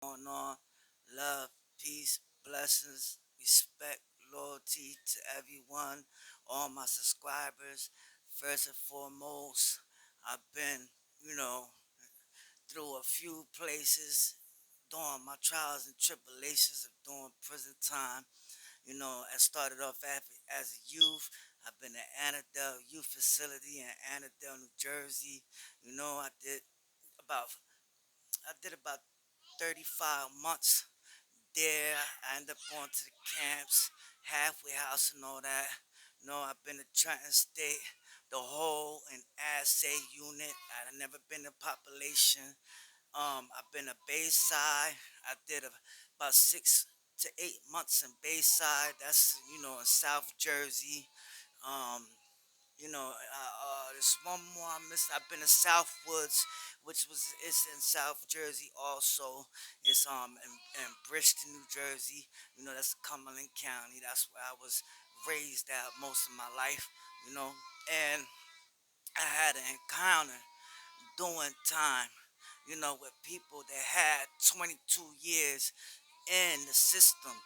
Going on. Love, peace, blessings, respect, loyalty to everyone, all my subscribers. First and foremost, I've been, you know, through a few places during my trials and tribulations of doing prison time. I started off as a youth. I've been at Annandale Youth Facility in Annandale, New Jersey. About I did about 35 months there. I ended up going to the camps, halfway house and all that. I've been to Trenton State, the whole and assay unit. I've never been to population. I've been to Bayside. I did about 6 to 8 months in Bayside. That's in South Jersey. Um, there's one more I missed. I've been to Southwoods, which was it's in South Jersey also. It's in Bristol, New Jersey. That's Cumberland County. That's where I was raised at most of my life. And I had an encounter doing time. With people that had 22 years in the system.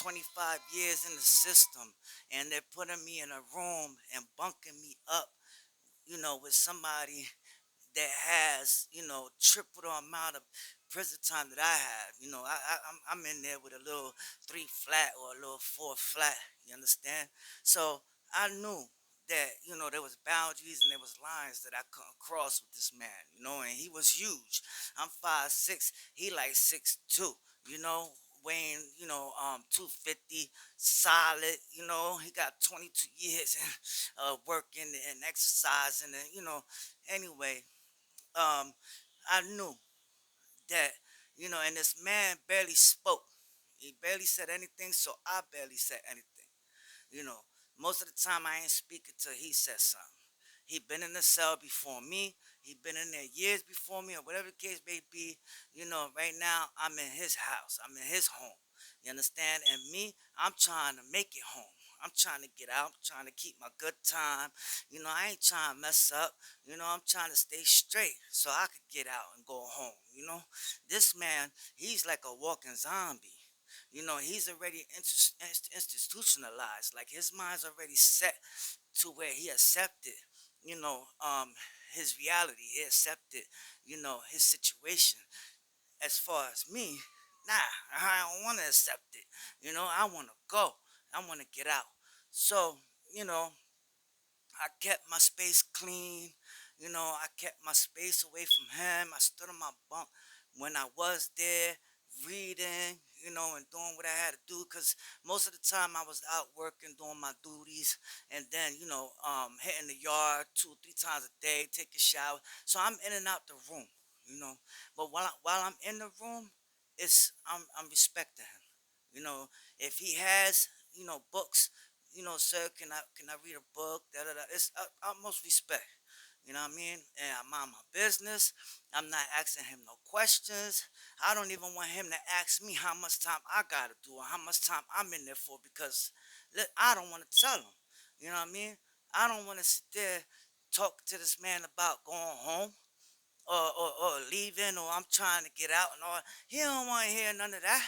25 years in the system, and they're putting me in a room and bunking me up with somebody that has, triple the amount of prison time that I have. I'm in there with a little 3 flat or a little 4 flat. You understand? So I knew that, there was boundaries and there was lines that I couldn't cross with this man, and he was huge. I'm 5'6", he like 6'2", weighing, 250, solid, he got 22 years working and exercising and, anyway, um, I knew that, and this man barely spoke. He barely said anything, so I barely said anything. You know, most of the time I ain't speaking till he said something. He been in the cell before me. He been in there years before me, or whatever the case may be. Right now I'm in his house. I'm in his home. You understand? And me, I'm trying to make it home. I'm trying to get out. I'm trying to keep my good time. I ain't trying to mess up. I'm trying to stay straight so I could get out and go home. This man, he's like a walking zombie. He's already institutionalized. Like his mind's already set to where he accepted, you know, um, his reality. He accepted, his situation. As far as me, nah, I don't want to accept it. I want to go. I want to get out. So, you know, I kept my space clean. I kept my space away from him. I stood on my bunk when I was there reading, and doing what I had to do because most of the time I was out working, doing my duties, and then, hitting the yard 2 or 3 times a day, take a shower. So I'm in and out the room, you know. But while I'm in the room, I'm respecting him. If he has, books, sir, can I read a book? Da da da. It's utmost respect. You know what I mean? And I mind my business. I'm not asking him no questions. I don't even want him to ask me how much time I gotta do or how much time I'm in there for because I don't want to tell him. You know what I mean? I don't want to sit there talk to this man about going home or leaving or I'm trying to get out and all. He don't want to hear none of that.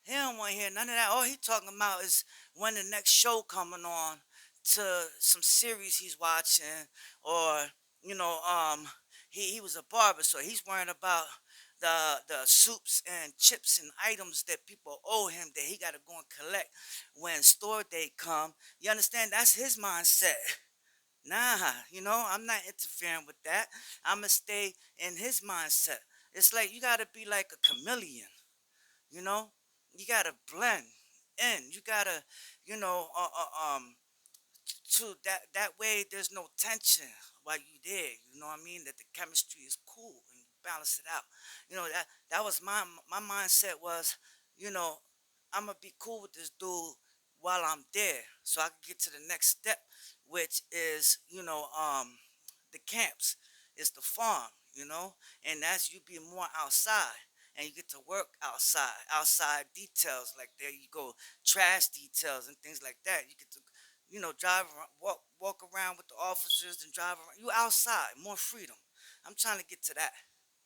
He don't want to hear none of that. All he talking about is when the next show coming on to some series he's watching, or you know, um, he was a barber, so he's worrying about the soups and chips and items that people owe him that he got to go and collect when store day come. You understand? That's his mindset. Nah, I'm not interfering with that. I'ma stay in his mindset. It's like you gotta be like a chameleon. You know, you gotta blend in. You gotta, you know, to that way there's no tension while you there. You know what I mean? That the chemistry is cool and you balance it out. That was my mindset was, you know, I'm gonna be cool with this dude while I'm there, so I can get to the next step, which is, the camps. It's the farm, and that's you be more outside and you get to work outside details like there you go, trash details and things like that. You get to, drive around, walk around with the officers and drive around. You outside, more freedom. I'm trying to get to that.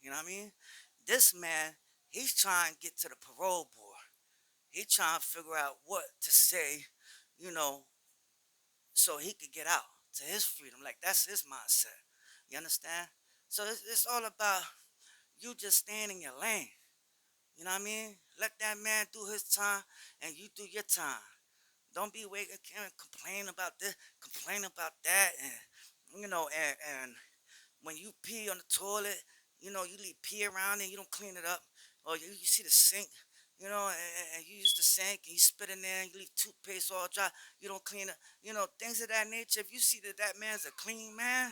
You know what I mean? This man, He's trying to get to the parole board. He trying to figure out what to say, you know, so he could get out to his freedom. Like that's his mindset. You understand? So it's all about you just staying in your lane. You know what I mean? Let that man do his time and you do your time. Don't be waking and complain about this, complain about that, and and when you pee on the toilet, you leave pee around and you don't clean it up, or you see the sink, and you use the sink and you spit in there and you leave toothpaste all dry, you don't clean it, things of that nature. If you see that that man's a clean man,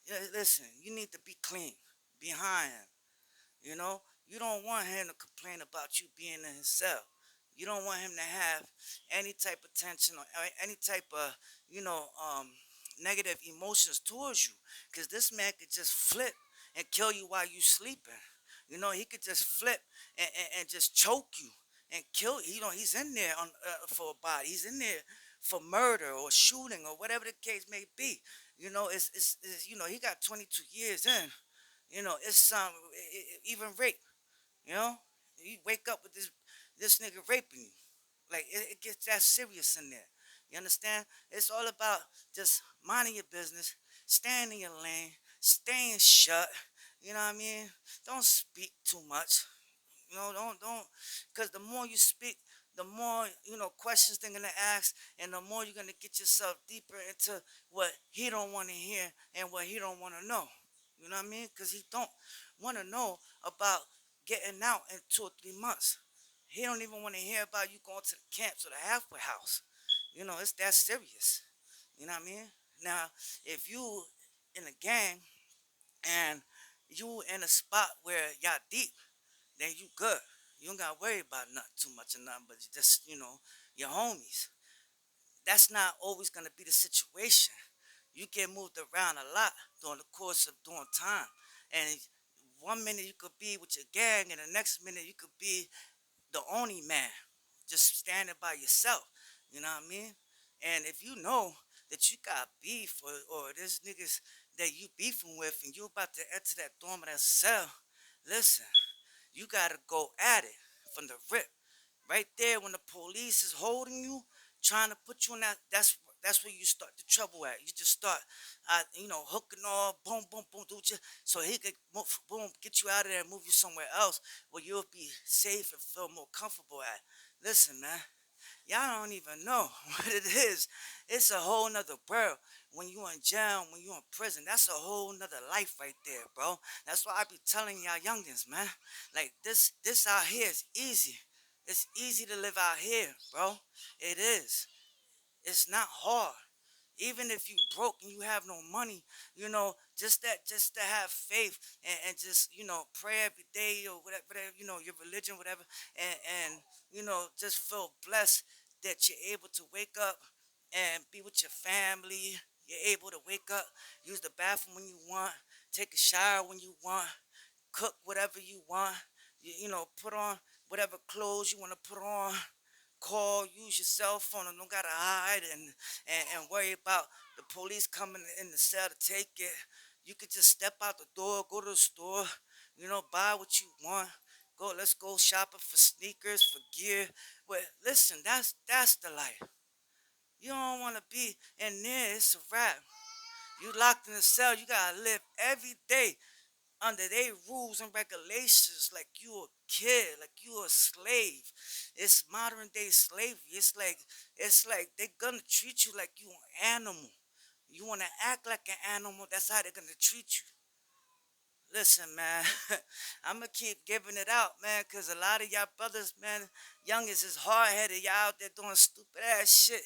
yeah, listen, you need to be clean behind him. You don't want him to complain about you being in his cell. You don't want him to have any type of tension or any type of, you know, um, negative emotions towards you. Because this man could just flip and kill you while you sleeping. He could just flip and just choke you and kill you. He's in there for a body. He's in there for murder or shooting or whatever the case may be. He got 22 years in. It's some even rape. You know, you wake up with this nigga raping you. Like it gets that serious in there. You understand? It's all about just minding your business, staying in your lane, staying shut. You know what I mean? Don't speak too much. Don't, because the more you speak, the more questions they're gonna ask, and the more you're gonna get yourself deeper into what he don't want to hear and what he don't want to know. You know what I mean? Because he don't want to know about getting out in 2 or 3 months. He don't even want to hear about you going to the camps or the halfway house. It's that serious. You know what I mean? Now, if you in a gang and you in a spot where y'all deep, then you good. You don't gotta worry about nothing too much or nothing, but just your homies. That's not always gonna be the situation. You get moved around a lot during the course of doing time, and 1 minute you could be with your gang, and the next minute you could be the only man, just standing by yourself. You know what I mean? And if you know that you got beef or there's niggas that you beefing with, and you about to enter that dorm or that cell, listen, you gotta go at it from the rip. Right there, when the police is holding you, trying to put you in that's where you start the trouble at. You just start, hooking off, boom, boom, boom, do you, so he could move, boom, get you out of there and move you somewhere else where you'll be safe and feel more comfortable at. Listen, man, y'all don't even know what it is. It's a whole nother world. When you in jail, when you in prison, that's a whole nother life right there, bro. That's why I be telling y'all youngins, man. Like this out here is easy. It's easy to live out here, bro. It is. It's not hard. Even if you broke and you have no money, just to have faith and just, pray every day or whatever, your religion, whatever, and just feel blessed that you're able to wake up and be with your family. You're able to wake up, use the bathroom when you want, take a shower when you want, cook whatever you want, put on whatever clothes you want to put on, call, use your cell phone, and don't gotta hide and worry about the police coming in the cell to take it. You could just step out the door, go to the store, buy what you want. Let's go shopping for sneakers, for gear. But listen, that's the life. You don't want to be in there. It's a wrap. You locked in the cell. You gotta live every day under their rules and regulations like you a kid, like you a slave. It's modern day slavery. It's like they're gonna treat you like you an animal. You wanna act like an animal, that's how they're gonna treat you. Listen, man, I'm gonna keep giving it out, man, because a lot of y'all brothers, man, youngest is hard headed. Y'all out there doing stupid ass shit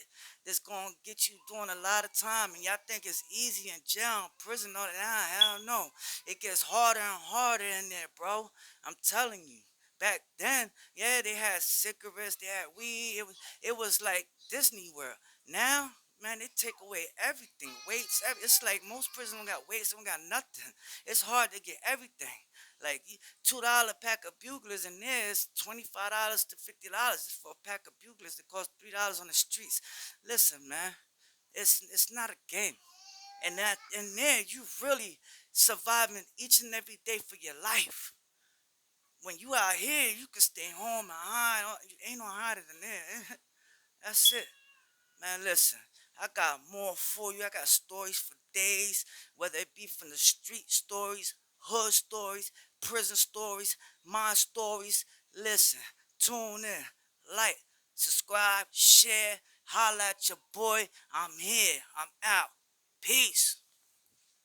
that's gonna get you doing a lot of time, and y'all think it's easy in jail, prison, all that. Hell no. It gets harder and harder in there, bro. I'm telling you. Back then, yeah, they had cigarettes, they had weed. It was like Disney World. Now, man, they take away everything. Weights, it's like most prisons don't got weights, don't got nothing. It's hard to get everything. Like $2 pack of buglers, and there's $25 to $50 for a pack of buglers that cost $3 on the streets. Listen, man, it's not a game, and that in there you really surviving each and every day for your life. when you out here, you can stay home and hide. Ain't no hiding in there. That's it. Man, listen, I got more for you. I got stories for days, whether it be from the street stories, hood stories, prison stories, my stories. Listen, tune in, like, subscribe, share, holla at your boy. I'm here. I'm out. Peace.